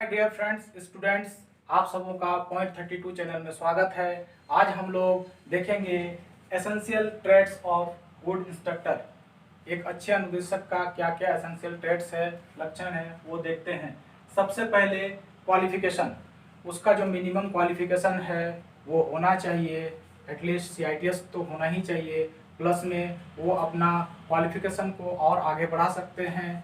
Dear friends students, आप सबों का पॉइंट 32 चैनल में स्वागत है। आज हम लोग देखेंगे essential traits of good instructor. एक अच्छे अनुदेशक का क्या क्या एसेंशियल ट्रेड्स है, लक्षण है, वो देखते हैं। सबसे पहले क्वालिफिकेशन, उसका जो मिनिमम क्वालिफिकेशन है वो होना चाहिए, एटलीस्ट CITS तो होना ही चाहिए। प्लस में वो अपना क्वालिफिकेशन को और आगे बढ़ा सकते हैं।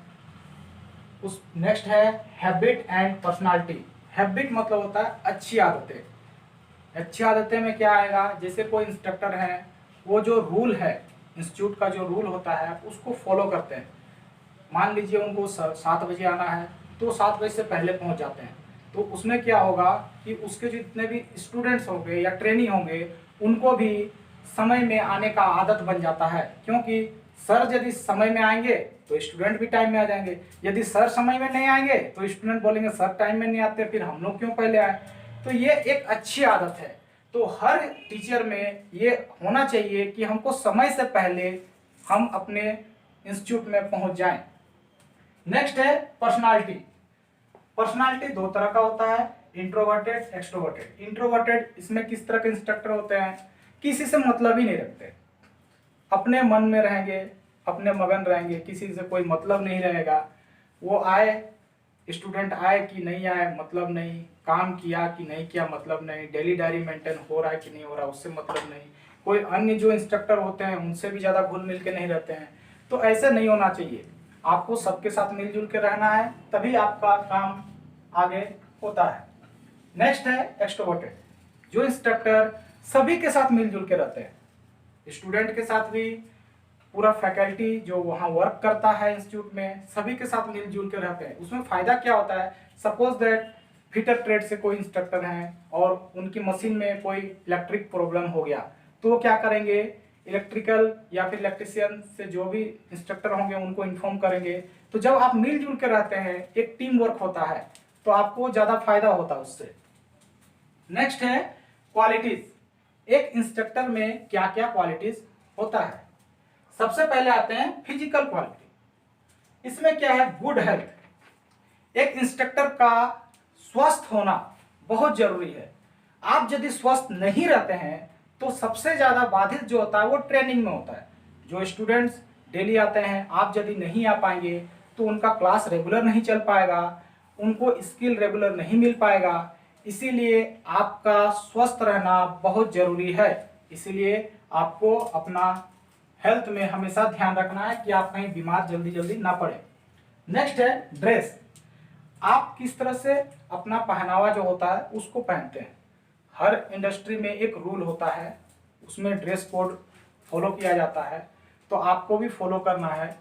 उस नेक्स्ट है हैबिट एंड पर्सनालिटी। हैबिट मतलब होता है अच्छी आदतें। अच्छी आदतें में क्या आएगा, जैसे कोई इंस्ट्रक्टर है, वो जो रूल है, इंस्टीट्यूट का जो रूल होता है उसको फॉलो करते हैं। मान लीजिए उनको 7 बजे आना है तो 7 बजे से पहले पहुंच जाते हैं। तो उसमें क्या होगा कि उसके जितने भी स्टूडेंट्स होंगे या ट्रेनी होंगे उनको भी समय में आने का आदत बन जाता है, क्योंकि सर यदि समय में आएंगे तो स्टूडेंट भी टाइम में आ जाएंगे। यदि सर समय में नहीं आएंगे तो स्टूडेंट बोलेंगे सर टाइम में नहीं आते, फिर हम लोग क्यों पहले आए। तो ये एक अच्छी आदत है। तो हर टीचर में ये होना चाहिए कि हमको समय से पहले हम अपने इंस्टीट्यूट में पहुंच जाएं। नेक्स्ट है पर्सनालिटी। पर्सनालिटी दो तरह का होता है, इंट्रोवर्टेड, एक्सट्रोवर्टेड। इंट्रोवर्टेड इसमें किस तरह के इंस्ट्रक्टर होते हैं, किसी से मतलब ही नहीं रखते, अपने मन में रहेंगे, अपने मगन रहेंगे, किसी से कोई मतलब नहीं रहेगा। वो आए, स्टूडेंट आए कि नहीं आए मतलब नहीं, काम किया कि नहीं किया मतलब नहीं, डेली डायरी मेंटेन हो रहा है कि नहीं हो रहा उससे मतलब नहीं। कोई अन्य जो इंस्ट्रक्टर होते हैं उनसे भी ज़्यादा घुल मिल के नहीं रहते हैं। तो ऐसे नहीं होना चाहिए। आपको सबके साथ मिलजुल के रहना है, तभी आपका काम आगे होता है। नेक्स्ट है एक्सट्रोवर्टेड। जो इंस्ट्रक्टर सभी के साथ मिलजुल के रहते हैं, स्टूडेंट के साथ भी, पूरा फैकल्टी जो वहाँ वर्क करता है इंस्टीट्यूट में, सभी के साथ मिलजुल के रहते हैं। उसमें फ़ायदा क्या होता है, सपोज दैट फिटर ट्रेड से कोई इंस्ट्रक्टर हैं और उनकी मशीन में कोई इलेक्ट्रिक प्रॉब्लम हो गया, तो वो क्या करेंगे, इलेक्ट्रिकल या फिर इलेक्ट्रिशियन से जो भी इंस्ट्रक्टर होंगे उनको इन्फॉर्म करेंगे। तो जब आप मिलजुल के रहते हैं, एक टीम वर्क होता है, तो आपको ज़्यादा फायदा होता है उससे। नेक्स्ट है क्वालिटीज। एक इंस्ट्रक्टर में क्या क्या क्वालिटीज होता है। सबसे पहले आते हैं फिजिकल क्वालिटी। इसमें क्या है, गुड हेल्थ। एक इंस्ट्रक्टर का स्वस्थ होना बहुत जरूरी है। आप यदि स्वस्थ नहीं रहते हैं तो सबसे ज्यादा बाधित जो होता है वो ट्रेनिंग में होता है। जो स्टूडेंट्स डेली आते हैं, आप यदि नहीं आ पाएंगे तो उनका क्लास रेगुलर नहीं चल पाएगा, उनको स्किल रेगुलर नहीं मिल पाएगा। इसीलिए आपका स्वस्थ रहना बहुत जरूरी है। इसीलिए आपको अपना हेल्थ में हमेशा ध्यान रखना है कि आप कहीं बीमार जल्दी जल्दी ना पड़े। नेक्स्ट है ड्रेस। आप किस तरह से अपना पहनावा जो होता है उसको पहनते हैं। हर इंडस्ट्री में एक रूल होता है, उसमें ड्रेस कोड फॉलो किया जाता है, तो आपको भी फॉलो करना है।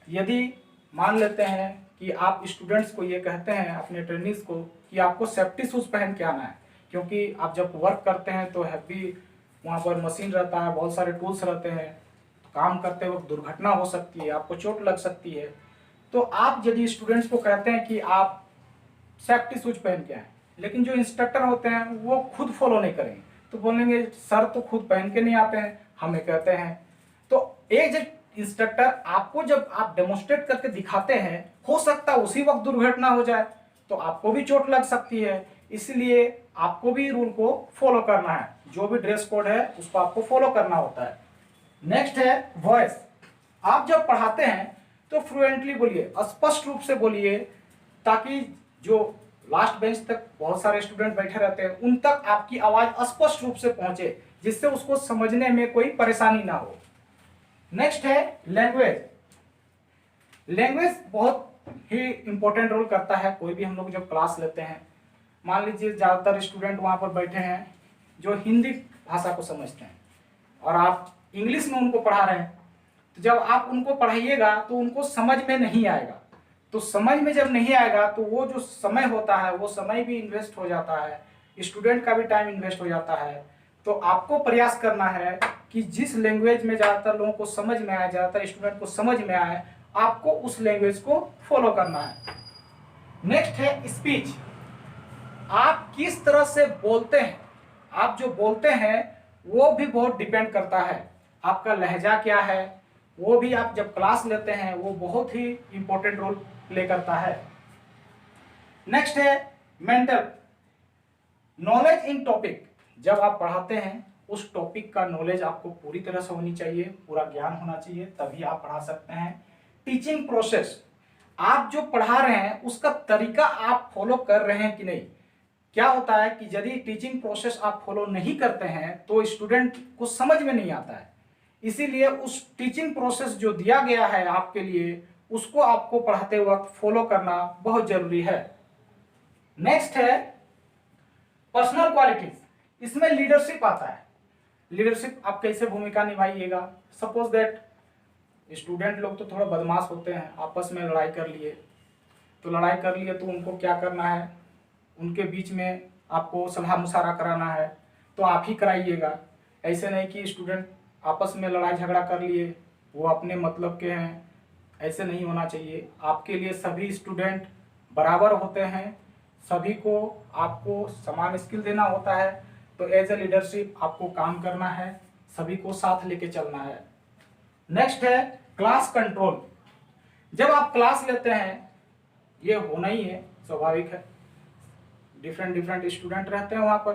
यदि मान लेते हैं कि आप स्टूडेंट्स को ये कहते हैं, अपने ट्रेनिंग्स को, कि आपको सेफ्टी शूज पहन के आना है, क्योंकि आप जब वर्क करते हैं तो हैवी वहाँ पर मशीन रहता है, बहुत सारे टूल्स रहते हैं, काम करते वक्त दुर्घटना हो सकती है, आपको चोट लग सकती है। तो आप यदि स्टूडेंट्स को कहते हैं कि आप सेफ्टी शूज पहन के आए, लेकिन जो इंस्ट्रक्टर होते हैं वो खुद फॉलो नहीं करेंगे, तो बोलेंगे सर तो खुद पहन के नहीं आते हैं, हमें कहते हैं। तो एक जब इंस्ट्रक्टर आपको, जब आप डेमोन्स्ट्रेट करके दिखाते हैं, हो सकता है उसी वक्त दुर्घटना हो जाए तो आपको भी चोट लग सकती है। इसलिए आपको भी रूल को फॉलो करना है, जो भी ड्रेस कोड है उसको आपको फॉलो करना होता है। नेक्स्ट है वॉइस। आप जब पढ़ाते हैं तो फ्लुएंटली बोलिए, स्पष्ट रूप से बोलिए, ताकि जो लास्ट बेंच तक बहुत सारे स्टूडेंट बैठे रहते हैं उन तक आपकी आवाज स्पष्ट रूप से पहुंचे, जिससे उसको समझने में कोई परेशानी ना हो। नेक्स्ट है लैंग्वेज। लैंग्वेज बहुत ही इंपॉर्टेंट रोल करता है। कोई भी हम लोग जब क्लास लेते हैं, मान लीजिए ज़्यादातर स्टूडेंट वहाँ पर बैठे हैं जो हिंदी भाषा को समझते हैं और आप इंग्लिश में उनको पढ़ा रहे हैं, तो जब आप उनको पढ़ाइएगा तो उनको समझ में नहीं आएगा। तो समझ में जब नहीं आएगा तो वो जो समय होता है वो समय भी इन्वेस्ट हो जाता है, स्टूडेंट का भी टाइम इन्वेस्ट हो जाता है। तो आपको प्रयास करना है कि जिस लैंग्वेज में ज़्यादातर लोगों को समझ में आए, ज़्यादातर स्टूडेंट को समझ में आए, आपको उस लैंग्वेज को फॉलो करना है। नेक्स्ट है स्पीच। आप किस तरह से बोलते हैं, आप जो बोलते हैं वो भी बहुत डिपेंड करता है। आपका लहजा क्या है, वो भी आप जब क्लास लेते हैं वो बहुत ही इंपॉर्टेंट रोल प्ले करता है। नेक्स्ट है मेंटल नॉलेज इन टॉपिक, जब आप पढ़ाते हैं उस टॉपिक का नॉलेज आपको पूरी तरह से होनी चाहिए, पूरा ज्ञान होना चाहिए, तभी आप पढ़ा सकते हैं। टीचिंग प्रोसेस, आप जो पढ़ा रहे हैं उसका तरीका आप फॉलो कर रहे हैं कि नहीं। क्या होता है कि यदि टीचिंग प्रोसेस आप फॉलो नहीं करते हैं तो स्टूडेंट को समझ में नहीं आता है, इसीलिए उस टीचिंग प्रोसेस जो दिया गया है आपके लिए उसको आपको पढ़ाते वक्त फॉलो करना बहुत जरूरी है। नेक्स्ट है पर्सनल क्वालिटीज, इसमें लीडरशिप आता है। लीडरशिप आप कैसे भूमिका निभाइएगा। सपोज दैट स्टूडेंट लोग तो थोड़ा बदमाश होते हैं, आपस में लड़ाई कर लिए तो उनको क्या करना है, उनके बीच में आपको सलाह मुशावरा कराना है तो आप ही कराइएगा। ऐसे नहीं कि स्टूडेंट आपस में लड़ाई झगड़ा कर लिए, वो अपने मतलब के हैं, ऐसे नहीं होना चाहिए। आपके लिए सभी स्टूडेंट बराबर होते हैं, सभी को आपको समान स्किल देना होता है, तो एज ए लीडरशिप आपको काम करना है, सभी को साथ लेके चलना है। नेक्स्ट है क्लास कंट्रोल, जब आप क्लास लेते हैं, ये होना ही है, स्वाभाविक है, डिफरेंट स्टूडेंट रहते हैं वहाँ पर,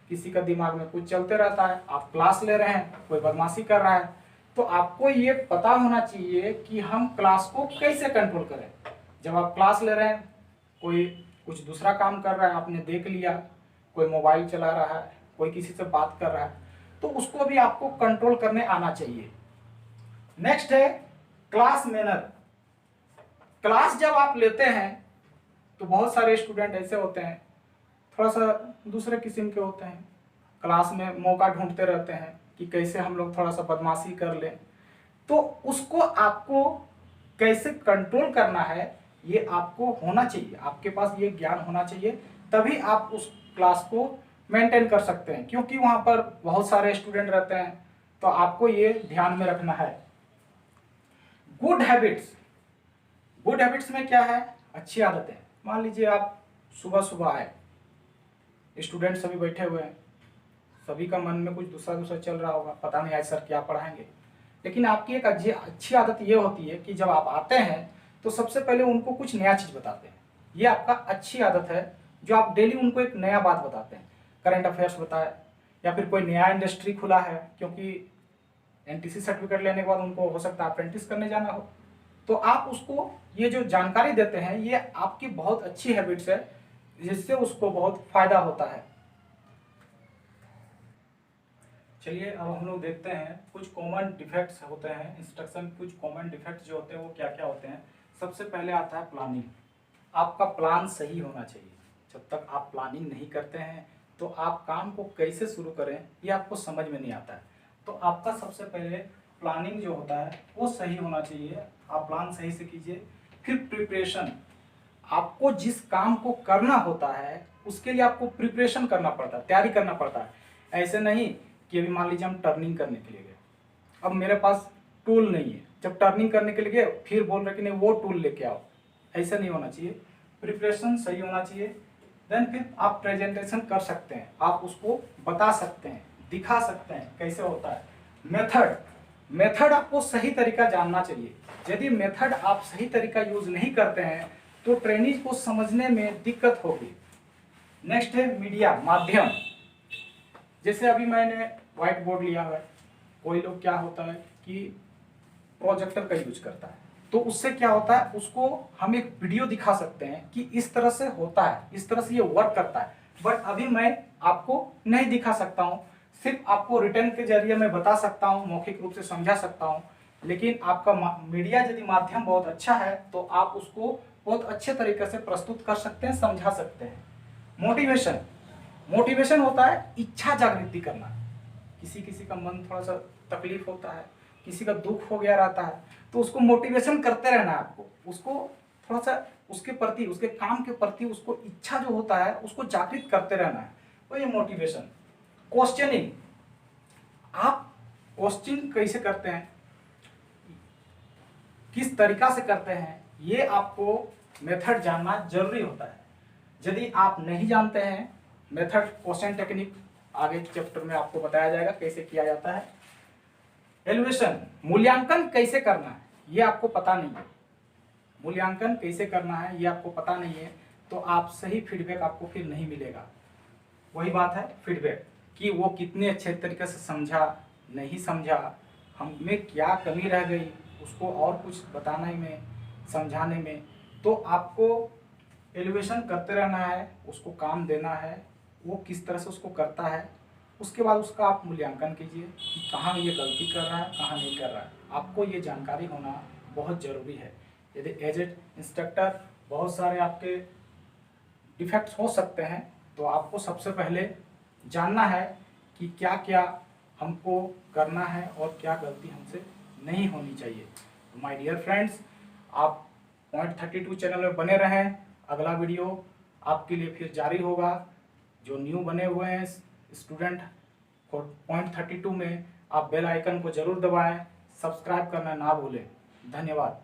किसी का दिमाग में कुछ चलते रहता है, आप क्लास ले रहे हैं, कोई बदमाशी कर रहा है, तो आपको ये पता होना चाहिए कि हम क्लास को कैसे कंट्रोल करें। जब आप क्लास ले रहे हैं, कोई कुछ दूसरा काम कर रहा है, आपने देख लिया, कोई मोबाइल चला रहा है, कोई किसी से बात कर रहा है, तो उसको भी आपको कंट्रोल करने आना चाहिए। नेक्स्ट है क्लास मैनर, क्लास जब आप लेते हैं तो बहुत सारे स्टूडेंट ऐसे होते हैं, थोड़ा सा दूसरे किस्म के होते हैं, क्लास में मौका ढूंढते रहते हैं कि कैसे हम लोग थोड़ा सा बदमाशी कर लें, तो उसको आपको कैसे कंट्रोल करना है ये आपको होना चाहिए, आपके पास ये ज्ञान होना चाहिए, तभी आप उस क्लास को मेंटेन कर सकते हैं, क्योंकि वहाँ पर बहुत सारे स्टूडेंट रहते हैं, तो आपको ये ध्यान में रखना है। गुड हैबिट्स, गुड हैबिट्स में क्या है, अच्छी आदतें। मान लीजिए आप सुबह सुबह आए, स्टूडेंट सभी बैठे हुए हैं, सभी का मन में कुछ दूसरा चल रहा होगा, पता नहीं आज सर क्या पढ़ाएंगे, लेकिन आपकी एक अच्छी आदत ये होती है कि जब आप आते हैं तो सबसे पहले उनको कुछ नया चीज़ बताते हैं। ये आपका अच्छी आदत है जो आप डेली उनको एक नया बात बताते हैं, करंट अफेयर्स बताए, या फिर कोई नया इंडस्ट्री खुला है, क्योंकि एनटीसी सर्टिफिकेट लेने के बाद उनको हो सकता है अप्रेंटिस करने जाना हो, तो आप उसको ये जो जानकारी देते हैं ये आपकी बहुत अच्छी हैबिट्स है, जिससे उसको बहुत फायदा होता है। चलिए अब हम लोग देखते हैं कुछ कॉमन डिफेक्ट्स होते हैं इंस्ट्रक्शन, कुछ कॉमन डिफेक्ट्स जो होते हैं वो क्या क्या होते हैं। सबसे पहले आता है प्लानिंग, आपका प्लान सही होना चाहिए। जब तक आप प्लानिंग नहीं करते हैं तो आप काम को कैसे शुरू करें ये आपको समझ में नहीं आता है, तो आपका सबसे पहले प्लानिंग जो होता है वो सही होना चाहिए, आप प्लान सही से कीजिए। फिर प्रिपरेशन, आपको जिस काम को करना होता है उसके लिए आपको प्रिपरेशन करना पड़ता है, तैयारी करना पड़ता है। ऐसे नहीं कि अभी मान लीजिए हम टर्निंग करने के लिए गए, अब मेरे पास टूल नहीं है, जब टर्निंग करने के लिए गए फिर बोल रहे कि नहीं वो टूल लेके आओ, ऐसा नहीं होना चाहिए, प्रिपरेशन सही होना चाहिए। देन फिर आप प्रेजेंटेशन कर सकते हैं, आप उसको बता सकते हैं, दिखा सकते हैं कैसे होता है। मेथड आपको सही तरीका जानना चाहिए, यदि मेथड आप सही तरीका यूज नहीं करते हैं तो ट्रेनिंग को समझने में दिक्कत होगी। नेक्स्ट है मीडिया, माध्यम, जैसे अभी मैंने व्हाइट बोर्ड लिया है, कोई लोग क्या होता है कि प्रोजेक्टर का यूज करता है, तो उससे क्या होता है उसको हम एक वीडियो दिखा सकते हैं कि इस तरह से होता है, इस तरह से ये वर्क करता है, बट अभी मैं आपको नहीं दिखा सकता हूँ, सिर्फ आपको रिटर्न के जरिए मैं बता सकता हूँ, मौखिक रूप से समझा सकता हूँ। लेकिन आपका मीडिया यदि माध्यम बहुत अच्छा है तो आप उसको बहुत अच्छे तरीके से प्रस्तुत कर सकते हैं, समझा सकते हैं। मोटिवेशन होता है इच्छा जागृति करना, किसी किसी का मन थोड़ा सा तकलीफ होता है, किसी का दुख हो गया रहता है, तो उसको मोटिवेशन करते रहना है आपको, उसको थोड़ा सा उसके प्रति, उसके काम के प्रति उसको इच्छा जो होता है उसको जागृत करते रहना है, तो ये मोटिवेशन। क्वेश्चनिंग, आप क्वेश्चन कैसे करते हैं, किस तरीका से करते हैं, ये आपको मेथड जानना जरूरी होता है। यदि आप नहीं जानते हैं मेथड, क्वेश्चन टेक्निक आगे चैप्टर में आपको बताया जाएगा कैसे किया जाता है। एवल्यूएशन, मूल्यांकन कैसे करना है ये आपको पता नहीं है, मूल्यांकन कैसे करना है ये आपको पता नहीं है, तो आप सही फीडबैक आपको फिर नहीं मिलेगा। वही बात है फीडबैक कि वो कितने अच्छे तरीके से समझा, नहीं समझा, हम में क्या कमी रह गई, उसको और कुछ बताने में, समझाने में। तो आपको एलिवेशन करते रहना है, उसको काम देना है, वो किस तरह से उसको करता है। उसके बाद उसका आप मूल्यांकन कीजिए कि कहाँ ये गलती कर रहा है, कहाँ नहीं कर रहा है। आपको ये जानकारी होना बहुत ज़रूरी है। यदि एज ए इंस्ट्रक्टर बहुत सारे आपके डिफेक्ट्स हो सकते हैं, तो आपको सबसे पहले जानना है कि क्या क्या हमको करना है और क्या गलती हमसे नहीं होनी चाहिए। तो माय डियर फ्रेंड्स, आप Point32 चैनल में बने रहें। अगला वीडियो आपके लिए फिर जारी होगा। जो न्यू बने हुए हैं स्टूडेंट Point32 में, आप बेल आइकन को ज़रूर दबाएं, सब्सक्राइब करना ना भूलें। धन्यवाद।